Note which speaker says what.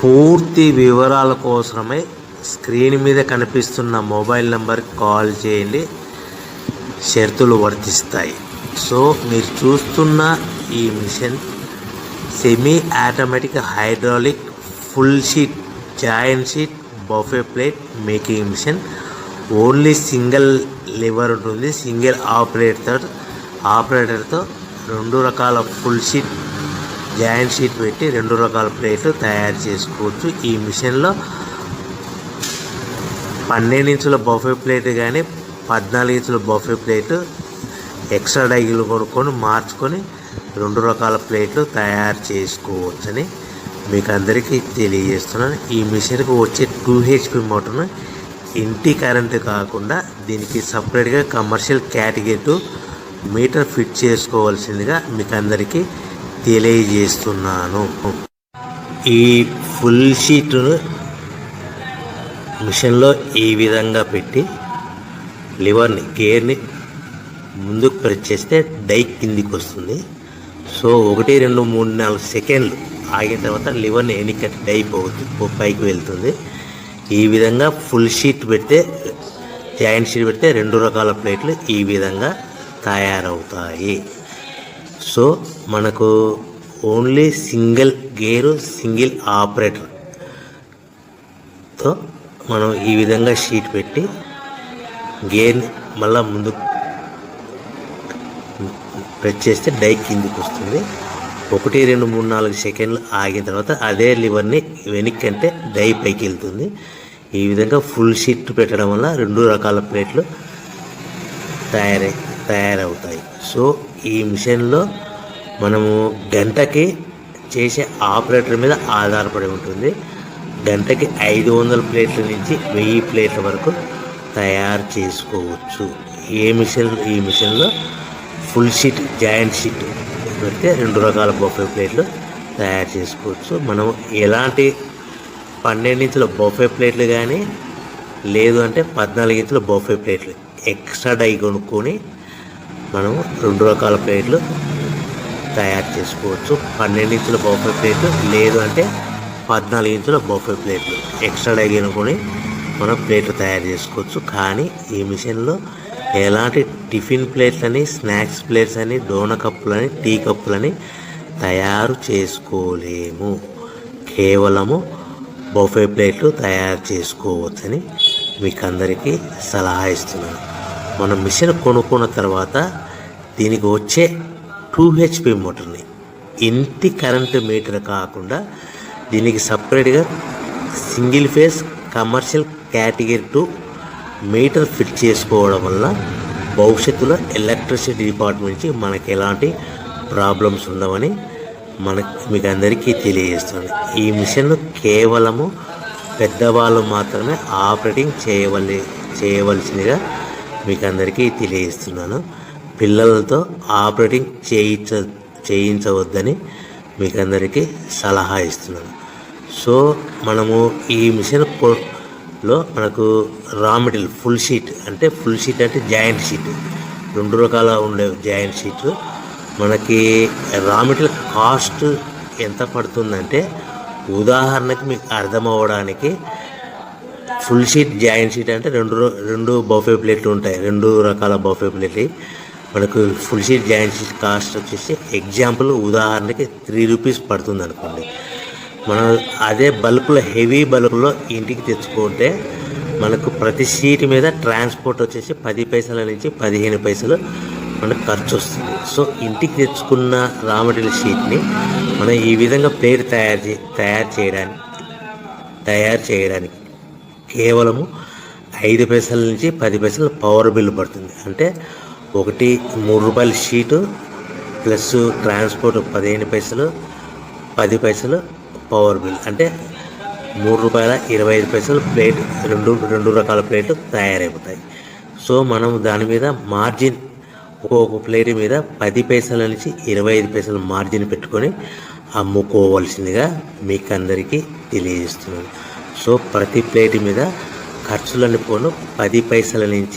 Speaker 1: పూర్తి వివరాల కోసమై స్క్రీన్ మీద కనిపిస్తున్న మొబైల్ నెంబర్కి కాల్ చేయండి. షరతులు వర్తిస్తాయి. సో మీరు చూస్తున్న ఈ machine semi automatic hydraulic full sheet joint sheet buffet plate making machine. Only single lever ఉంటుంది. సింగిల్ ఆపరేటర్తో 2 రకాల ఫుల్ షీట్ జాయింట్ షీట్ పెట్టి 2 రకాల ప్లేట్లు తయారు చేసుకోవచ్చు. ఈ మిషన్లో 12 ఇంచుల బఫే ప్లేట్ కానీ 14 ఇంచుల బఫే ప్లేట్ ఎక్స్ట్రా డైలు కొనుక్కొని మార్చుకొని 2 రకాల ప్లేట్లు తయారు చేసుకోవచ్చని మీకు అందరికీ తెలియజేస్తున్నాను. ఈ మిషన్కి వచ్చే 2 HP మోటార్ను ఇంటి కరెంటు కాకుండా దీనికి సపరేట్గా కమర్షియల్ కేటగిరీ మీటర్ ఫిట్ చేసుకోవాల్సిందిగా మీకు అందరికీ తెలియజేస్తున్నాను. ఈ ఫుల్ షీట్ను మిషన్లో ఈ విధంగా పెట్టి లివర్ని గేర్ని ముందుకు ప్రెస్ చేస్తే డై కిందికి వస్తుంది. సో 1 2 3 4 సెకండ్లు ఆగిన తర్వాత లివర్ని ఎన్నికట్టి డై పైకి వెళ్తుంది. ఈ విధంగా ఫుల్ షీట్ పెడితే జాయింట్ షీట్ పెడితే 2 రకాల ప్లేట్లు ఈ విధంగా తయారవుతాయి. సో మనకు ఓన్లీ సింగిల్ గేరు సింగిల్ ఆపరేటర్తో మనం ఈ విధంగా షీట్ పెట్టి గేర్ని మళ్ళీ ముందు ప్రెస్ చేస్తే డై కిందికి వస్తుంది. 1 2 3 4 సెకండ్లు ఆగిన తర్వాత అదే లివర్ని వెనక్కి అంటే డై పైకి వెళ్తుంది. ఈ విధంగా ఫుల్ షీట్ పెట్టడం వల్ల 2 రకాల ప్లేట్లు తయారవుతాయి. సో ఈ మిషన్లో మనము గంటకి చేసే ఆపరేటర్ మీద ఆధారపడి ఉంటుంది. గంటకి 500 ప్లేట్ల నుంచి 1000 ప్లేట్ల వరకు తయారు చేసుకోవచ్చు. ఈ మిషన్లో ఫుల్ షీట్ జాయింట్ షీట్ పెడితే 2 రకాల బఫే ప్లేట్లు తయారు చేసుకోవచ్చు. మనం ఎలాంటి 12 ఇంచుల బఫే ప్లేట్లు కానీ లేదు అంటే 14 ఇంచుల బఫే ప్లేట్లు ఎక్స్ట్రా డై కొనుక్కొని మనం 2 రకాల ప్లేట్లు తయారు చేసుకోవచ్చు. 12 ఇంచుల బఫే ప్లేట్లు లేదు అంటే 14 ఇంచుల బఫే ప్లేట్లు ఎక్స్ట్రా డై కొనుక్కొని మనం ప్లేట్లు తయారు చేసుకోవచ్చు. కానీ ఈ మిషన్లో ఎలాంటి టిఫిన్ ప్లేట్లని స్నాక్స్ ప్లేట్స్ అని డోనా కప్పులని టీ కప్పులని తయారు చేసుకోలేము. కేవలము బఫే ప్లేట్లు తయారు చేసుకోవచ్చని మీకు అందరికీ సలహా ఇస్తున్నాను. మనం మిషన్ కొనుక్కున్న తర్వాత దీనికి వచ్చే 2 HP మోటార్ని ఇంటి కరెంటు మీటర్ కాకుండా దీనికి సపరేట్గా single phase commercial category 2 metre fit చేసుకోవడం వల్ల భవిష్యత్తులో ఎలక్ట్రిసిటీ డిపార్ట్మెంట్ నుంచి మనకి ఎలాంటి ప్రాబ్లమ్స్ ఉండవని మీకు అందరికీ తెలియజేస్తున్నాను. ఈ మిషన్ కేవలము పెద్దవాళ్ళు మాత్రమే ఆపరేటింగ్ చేయవలసిందిగా మీకు అందరికీ తెలియజేస్తున్నాను. పిల్లలతో ఆపరేటింగ్ చేయించవద్దని మీకు అందరికీ సలహా ఇస్తున్నాను. సో మనము ఈ మిషన్లో మనకు రా మెటీరియల్ ఫుల్ షీట్ అంటే జాయింట్ షీట్ 2 రకాల ఉండే జాయింట్ షీట్ మనకి రా మెటీరియల్ కాస్ట్ ఎంత పడుతుందంటే ఉదాహరణకి మీకు అర్థం అవ్వడానికి ఫుల్ షీట్ జాయింట్ షీట్ అంటే 2 బఫే ప్లేట్లు ఉంటాయి. 2 రకాల బఫే ప్లేట్లు మనకు full sheet joint sheet cost వచ్చేసి ఎగ్జాంపుల్ ఉదాహరణకి 3 రూపీస్ పడుతుంది అనుకోండి. మనం అదే బల్క్లో హెవీ బల్క్లో ఇంటికి తెచ్చుకుంటే మనకు ప్రతి షీట్ మీద ట్రాన్స్పోర్ట్ వచ్చేసి 10 పైసల నుంచి 15 పైసలు మనకు ఖర్చు వస్తుంది. సో ఇంటికి తెచ్చుకున్న రా మెటీరియల్ షీట్ని మనం ఈ విధంగా ప్లేట్ తయారు చేయడానికి కేవలము 5 పైసల నుంచి 10 పైసలు పవర్ బిల్ పడుతుంది. అంటే 3 రూపాయల షీటు ప్లస్ ట్రాన్స్పోర్ట్ 15 పైసలు 10 పైసలు పవర్ బిల్ అంటే 3 రూపాయల 25 పైసలు ప్లేట్ 2 రకాల ప్లేట్లు తయారైపోతాయి. సో మనం దాని మీద మార్జిన్ ఒక్కొక్క ప్లేట్ మీద 10 పైసల నుంచి 25 పైసలు మార్జిన్ పెట్టుకొని అమ్ముకోవాల్సిందిగా మీకు అందరికీ తెలియజేస్తున్నాను. సో ప్రతి ప్లేట్ మీద ఖర్చులను పోను 10 పైసల నుంచి